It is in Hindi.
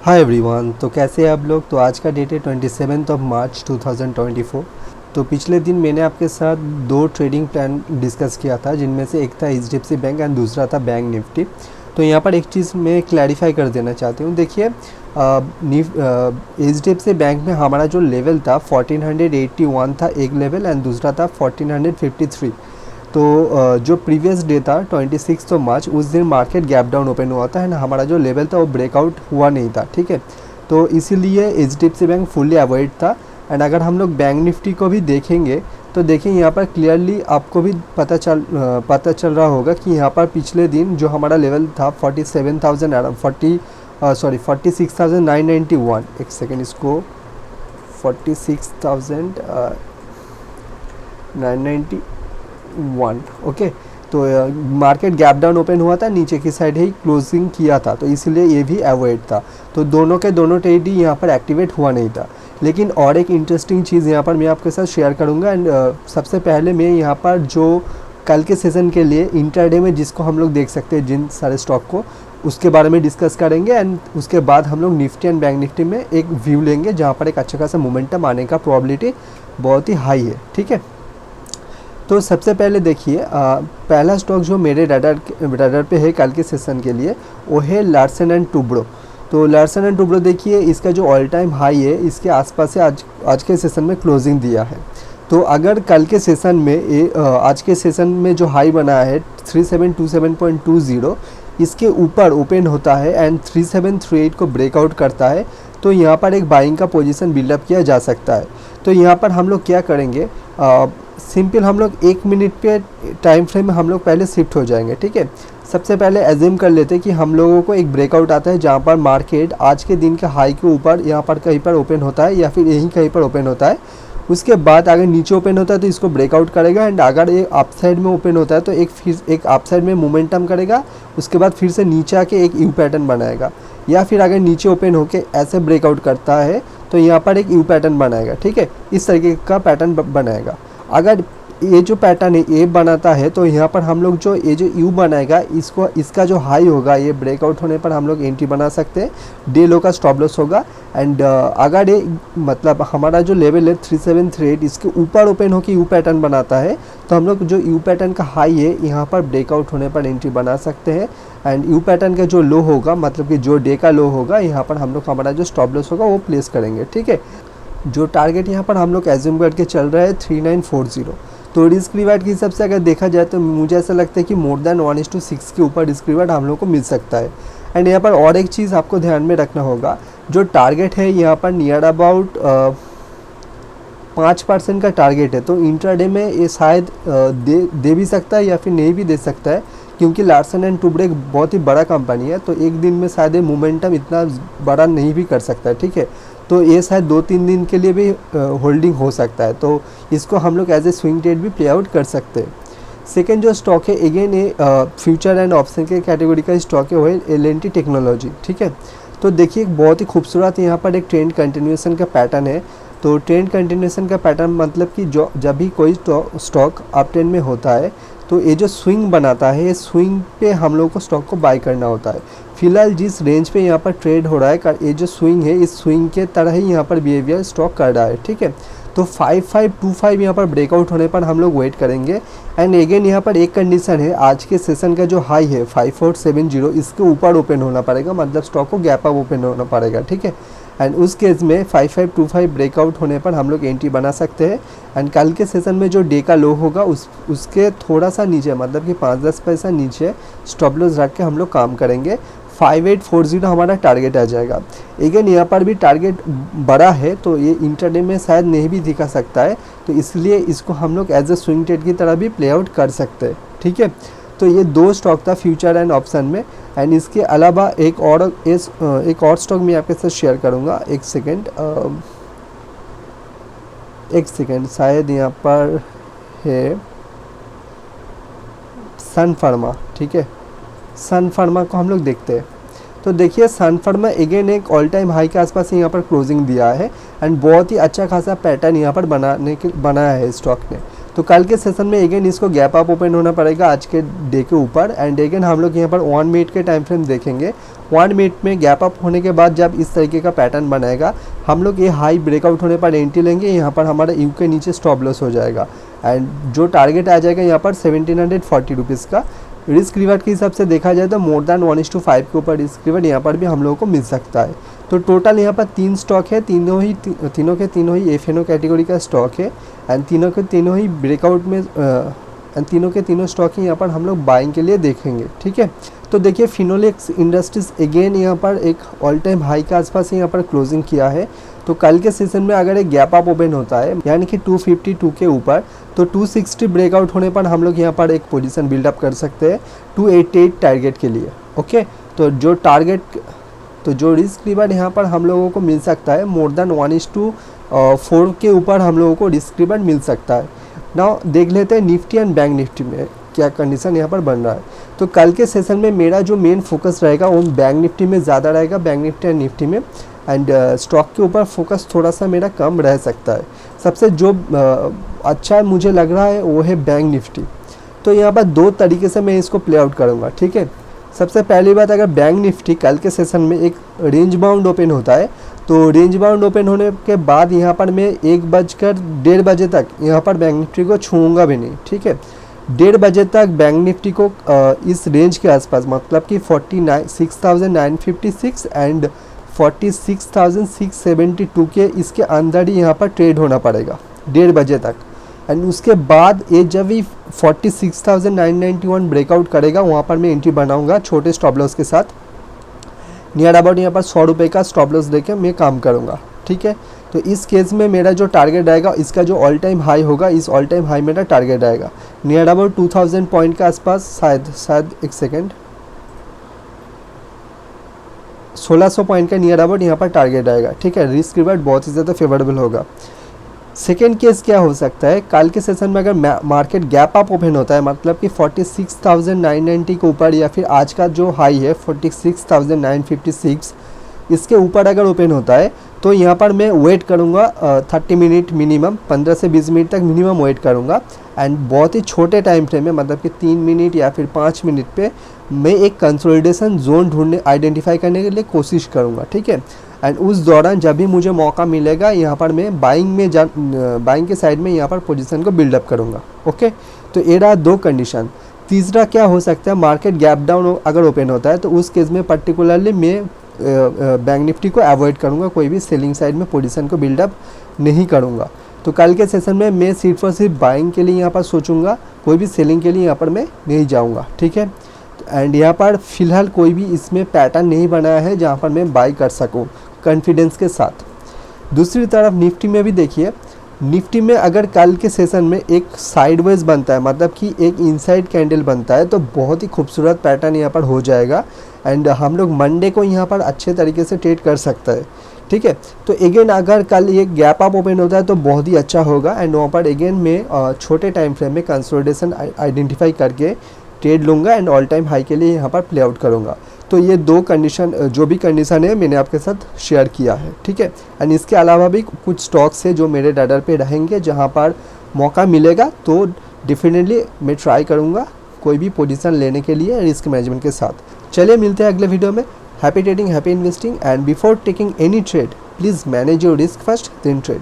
Hi everyone. तो कैसे हैं आप लोग। तो आज का डेट है 27 मार्च 2024। तो पिछले दिन मैंने आपके साथ दो ट्रेडिंग प्लान डिस्कस किया था, जिनमें से एक था एचडीएफसी बैंक एंड दूसरा था बैंक निफ्टी। तो यहाँ पर एक चीज़ मैं क्लैरिफाई कर देना चाहती हूँ। देखिए, एचडीएफसी बैंक में हमारा जो लेवल था 1481 था एक लेवल, एंड दूसरा था 1453। तो जो प्रीवियस डे था 26 मार्च, उस दिन मार्केट गैप डाउन ओपन हुआ था, एंड हमारा जो लेवल था वो ब्रेकआउट हुआ नहीं था। ठीक है, तो इसीलिए एचडीएफसी बैंक फुल्ली अवॉइड था। एंड अगर हम लोग बैंक निफ्टी को भी देखेंगे तो देखिए यहाँ पर क्लियरली आपको भी पता चल रहा होगा कि यहाँ पर पिछले दिन जो हमारा लेवल था 46,991। एक सेकेंड, इसको 46,991। ओके, तो मार्केट गैप डाउन ओपन हुआ था, नीचे की साइड ही क्लोजिंग किया था, तो इसलिए ये भी अवॉइड था। तो दोनों के दोनों ट्रेड ही यहाँ पर एक्टिवेट हुआ नहीं था। लेकिन और एक इंटरेस्टिंग चीज़ यहाँ पर मैं आपके साथ शेयर करूँगा। एंड सबसे पहले मैं यहाँ पर जो कल के सेशन के लिए इंट्राडे में जिसको हम लोग देख सकते हैं, जिन सारे स्टॉक को, उसके बारे में डिस्कस करेंगे। एंड उसके बाद हम लोग निफ्टी एंड बैंक निफ्टी में एक व्यू लेंगे, जहाँ पर एक अच्छा खासा मोमेंटम आने का प्रोबेबिलिटी बहुत ही हाई है। ठीक है, तो सबसे पहले देखिए, पहला स्टॉक जो मेरे रडार पे है कल के सेशन के लिए, वो है लार्सन एंड टुब्रो। तो लार्सन एंड टुब्रो देखिए, इसका जो ऑल टाइम हाई है इसके आसपास से आज के सेशन में क्लोजिंग दिया है। तो अगर कल के सेशन में आज के सेशन में जो हाई बना है 3727.20, इसके ऊपर ओपन होता है एंड 3738 को ब्रेकआउट करता है, तो यहाँ पर एक बाइंग का पोजीशन बिल्डअप किया जा सकता है। तो यहाँ पर हम लोग क्या करेंगे, सिंपल हम लोग 1 मिनट पे टाइम फ्रेम में हम लोग पहले शिफ्ट हो जाएंगे। ठीक है, सबसे पहले एज्यूम कर लेते हैं कि हम लोगों को एक ब्रेकआउट आता है, जहाँ पर मार्केट आज के दिन के हाई के ऊपर यहाँ पर कहीं पर ओपन होता है, या फिर यहीं कहीं पर ओपन होता है। उसके बाद अगर नीचे ओपन होता है तो इसको ब्रेकआउट करेगा, एंड अगर ये अप साइड में ओपन होता है तो एक अप साइड में मोमेंटम करेगा, उसके बाद फिर से नीचे आके एक यू पैटर्न बनाएगा। या फिर अगर नीचे ओपन होके ऐसे ब्रेकआउट करता है तो यहाँ पर एक यू पैटर्न बनाएगा। ठीक है, इस तरीके का पैटर्न बनाएगा। अगर ये जो पैटर्न है ये बनाता है तो यहाँ पर हम लोग जो ये जो यू बनाएगा, इसका जो हाई होगा, ये ब्रेकआउट होने पर हम लोग एंट्री बना सकते हैं। डे लो का स्टॉप लॉस होगा। एंड अगर ये मतलब हमारा जो लेवल है 3738, इसके ऊपर ओपन होकर यू पैटर्न बनाता है, तो हम लोग जो यू पैटर्न का हाई है यहाँ पर ब्रेकआउट होने पर एंट्री बना सकते हैं। एंड यू पैटर्न का जो लो होगा, मतलब कि जो डे का लो होगा, यहाँ पर हम लोग हमारा जो स्टॉप लॉस होगा वो प्लेस करेंगे। ठीक है, जो टारगेट यहाँ पर हम लोग एज्यूम करके चल रहा है 3940। तो रिस्क रिवार्ड के हिसाब से अगर देखा जाए तो मुझे ऐसा लगता है कि मोर देन 1:6 के ऊपर रिस्क रिवार्ड हम लोग को मिल सकता है। एंड यहाँ पर और एक चीज़ आपको ध्यान में रखना होगा, जो टारगेट है यहाँ पर नियर अबाउट 5% का टारगेट है। तो इंट्राडे में ये शायद दे भी सकता है या फिर नहीं भी दे सकता है, क्योंकि लार्सन एंड टुब्रो एक बहुत ही बड़ा कंपनी है, तो एक दिन में शायद ये मोमेंटम इतना बड़ा नहीं भी कर सकता है। ठीक है, तो ये शायद 2-3 दिन के लिए भी होल्डिंग हो सकता है, तो इसको हम लोग एज ए स्विंग ट्रेड भी प्ले आउट कर सकते हैं। सेकेंड जो स्टॉक है, अगेन ये फ्यूचर एंड ऑप्शन के कैटेगरी का स्टॉक है, वो है L&T टेक्नोलॉजी। ठीक है, तो देखिए बहुत ही खूबसूरत यहाँ पर एक ट्रेंड कंटिन्यूएशन का पैटर्न है। तो ट्रेंड कंटिन्यूएशन का पैटर्न मतलब कि जो जब भी कोई स्टॉक अप ट्रेंड में होता है तो ये जो स्विंग बनाता है, ये स्विंग पे हम लोग को स्टॉक को बाय करना होता है। फिलहाल जिस रेंज पे यहाँ पर ट्रेड हो रहा है, ये जो स्विंग है, इस स्विंग के तरह ही यहाँ पर बिहेवियर स्टॉक कर रहा है। ठीक है, तो 5525 यहाँ पर ब्रेकआउट होने पर हम लोग वेट करेंगे। एंड अगेन यहाँ पर एक कंडीशन है, आज के सेशन का जो हाई है 5470, इसके ऊपर ओपन होना पड़ेगा, मतलब स्टॉक को गैप अप ओपन होना पड़ेगा। ठीक है, एंड उस केस में 5525 ब्रेकआउट होने पर हम लोग एंट्री बना सकते हैं। एंड कल के सेशन में जो डे का लो होगा उसके थोड़ा सा नीचे, मतलब कि 5-10 पैसा नीचे स्टॉप लॉस रख के हम लोग काम करेंगे। 5840 हमारा टारगेट आ जाएगा। अगेन यहाँ पर भी टारगेट बड़ा है, तो ये इंटरडे में शायद नहीं भी दिखा सकता है, तो इसलिए इसको हम लोग एज ए स्विंग ट्रेड की तरह भी प्ले आउट कर सकते हैं। ठीक है, तो ये दो स्टॉक था फ्यूचर एंड ऑप्शन में। एंड इसके अलावा एक और स्टॉक मैं आपके साथ शेयर करूँगा। एक सेकेंड, शायद यहाँ पर है सन फार्मा। ठीक है, सन फार्मा को हम लोग देखते हैं। तो देखिए सन फार्मा अगेन एक ऑल टाइम हाई के आसपास यहाँ पर क्लोजिंग दिया है, एंड बहुत ही अच्छा खासा पैटर्न यहाँ पर बनाया है स्टॉक ने। तो कल के सेशन में अगेन इसको गैप अप ओपन होना पड़ेगा आज के डे के ऊपर, एंड अगेन हम लोग यहाँ पर 1 मिनट के टाइम फ्रेम देखेंगे। 1 मिनट में गैप अप होने के बाद जब इस तरीके का पैटर्न बनाएगा, हम लोग ये हाई ब्रेकआउट होने पर एंट्री लेंगे। यहाँ पर हमारा यू के नीचे स्टॉप लॉस हो जाएगा, एंड जो टारगेट आ जाएगा यहाँ पर 1740 रुपीज़ का। रिस्क रिवार्ड के हिसाब से देखा जाए तो मोर देन 1:5 के ऊपर रिस्क रिवार्ड यहाँ पर भी हम लोगों को मिल सकता है। तो टोटल यहाँ पर 3 स्टॉक है, तीनों के तीनों ही एफएनओ कैटेगरी का स्टॉक है, एंड तीनों के तीनों ही ब्रेकआउट में एंड तीनों के तीनों स्टॉक ही यहाँ पर हम लोग बाइंग के लिए देखेंगे। ठीक है, तो देखिए फिनोलेक्स इंडस्ट्रीज अगेन यहाँ पर एक ऑल टाइम हाई के आसपास यहाँ पर क्लोजिंग किया है। तो कल के सेशन में अगर एक गैप अप ओपन होता है यानी कि 252 के ऊपर, तो 260 ब्रेकआउट होने पर हम लोग यहाँ पर एक पोजीशन बिल्डअप कर सकते हैं 288 टारगेट के लिए। ओके, तो जो रिस्क रिवार्ड यहाँ पर हम लोगों को मिल सकता है मोर देन 1:4 के ऊपर हम लोगों को रिस्क रिवार्ड मिल सकता है। नाउ देख लेते हैं निफ्टी एंड बैंक निफ्टी में क्या कंडीशन यहाँ पर बन रहा है। तो कल के सेशन में मेरा जो मेन फोकस रहेगा वो बैंक निफ्टी में ज़्यादा रहेगा, बैंक निफ्टी एंड निफ्टी में, एंड स्टॉक के ऊपर फोकस थोड़ा सा मेरा कम रह सकता है। सबसे जो अच्छा मुझे लग रहा है वो है बैंक निफ्टी। तो यहाँ पर 2 तरीके से मैं इसको प्ले आउट करूँगा। ठीक है, सबसे पहली बात, अगर बैंक निफ्टी कल के सेशन में एक रेंज बाउंड ओपन होता है, तो रेंज बाउंड ओपन होने के बाद यहाँ पर मैं 1:1:30 बजे तक यहाँ पर बैंक निफ्टी को छूँगा भी नहीं। ठीक है, 1:30 बजे तक बैंक निफ्टी को इस रेंज के आसपास, मतलब कि 46,956 एंड 46,672 के इसके अंदर ही यहाँ पर ट्रेड होना पड़ेगा 1:30 बजे तक। एंड उसके बाद ये जब भी 46,991 ब्रेकआउट करेगा वहाँ पर मैं एंट्री बनाऊंगा छोटे स्टॉप लॉस के साथ। नियर अबाउट यहाँ पर 100 रुपये का स्टॉप लॉस देके मैं काम करूँगा। ठीक है, तो इस केस में मेरा जो टारगेट रहेगा, इसका जो ऑल टाइम हाई होगा, इस ऑल टाइम हाई मेरा टारगेट रहेगा नियर अबाउट 2000 पॉइंट के आसपास, शायद एक सेकेंड 1600 पॉइंट का नियर अबाउट यहाँ पर टारगेट आएगा। ठीक है, रिस्क रिवार्ड बहुत ही ज़्यादा फेवरेबल होगा। सेकेंड केस क्या हो सकता है, कल के सेशन में अगर मार्केट गैप अप ओपन होता है, मतलब कि 46,990 के ऊपर, या फिर आज का जो हाई है 46,956, इसके ऊपर अगर ओपन होता है, तो यहाँ पर मैं वेट करूँगा 30 मिनट मिनिमम, 15 से 20 मिनट तक मिनिमम वेट करूँगा। एंड बहुत ही छोटे टाइम फ्रेम में, मतलब कि 3 मिनट या फिर 5 मिनट पे मैं एक कंसोलिडेशन जोन आइडेंटिफाई करने के लिए कोशिश करूँगा। ठीक है, एंड उस दौरान जब भी मुझे मौका मिलेगा यहाँ पर मैं बाइंग के साइड में यहाँ पर पोजीशन को बिल्डअप करूँगा। ओके, तो ये रहा 2 कंडीशन। तीसरा क्या हो सकता है, मार्केट गैप डाउन अगर ओपन होता है, तो उस केस में पर्टिकुलरली मैं बैंक निफ्टी को अवॉइड करूँगा, कोई भी सेलिंग साइड में पोजीशन को बिल्डअप नहीं करूँगा। तो कल के सेशन में मैं सिर्फ और सिर्फ बाइंग के लिए यहाँ पर सोचूंगा, कोई भी सेलिंग के लिए यहाँ पर मैं नहीं जाऊँगा। ठीक है, एंड यहाँ पर फ़िलहाल कोई भी इसमें पैटर्न नहीं बनाया है जहाँ पर मैं बाई कर सकूँ कॉन्फिडेंस के साथ। दूसरी तरफ निफ्टी में भी देखिए, निफ्टी में अगर कल के सेशन में एक साइडवेज बनता है, मतलब कि एक इनसाइड कैंडल बनता है, तो बहुत ही खूबसूरत पैटर्न यहाँ पर हो जाएगा, एंड हम लोग मंडे को यहाँ पर अच्छे तरीके से ट्रेड कर सकते हैं। ठीक है, तो अगेन अगर कल ये गैप अप ओपन होता है तो बहुत ही अच्छा होगा, एंड वहाँ पर अगेन मैं छोटे टाइम फ्रेम में कंसोलिडेशन आइडेंटिफाई करके ट्रेड लूँगा, एंड ऑल टाइम हाई के लिए यहाँ पर प्ले आउट करूँगा। तो ये 2 कंडीशन, जो भी कंडीशन है मैंने आपके साथ शेयर किया है। ठीक है, एंड इसके अलावा भी कुछ स्टॉक्स है जो मेरे रडार पे रहेंगे, जहाँ पर मौका मिलेगा तो डेफिनेटली मैं ट्राई करूँगा कोई भी पोजीशन लेने के लिए रिस्क मैनेजमेंट के साथ। चलिए मिलते हैं अगले वीडियो में। Happy trading, happy investing, and before taking any trade please manage your risk first then trade.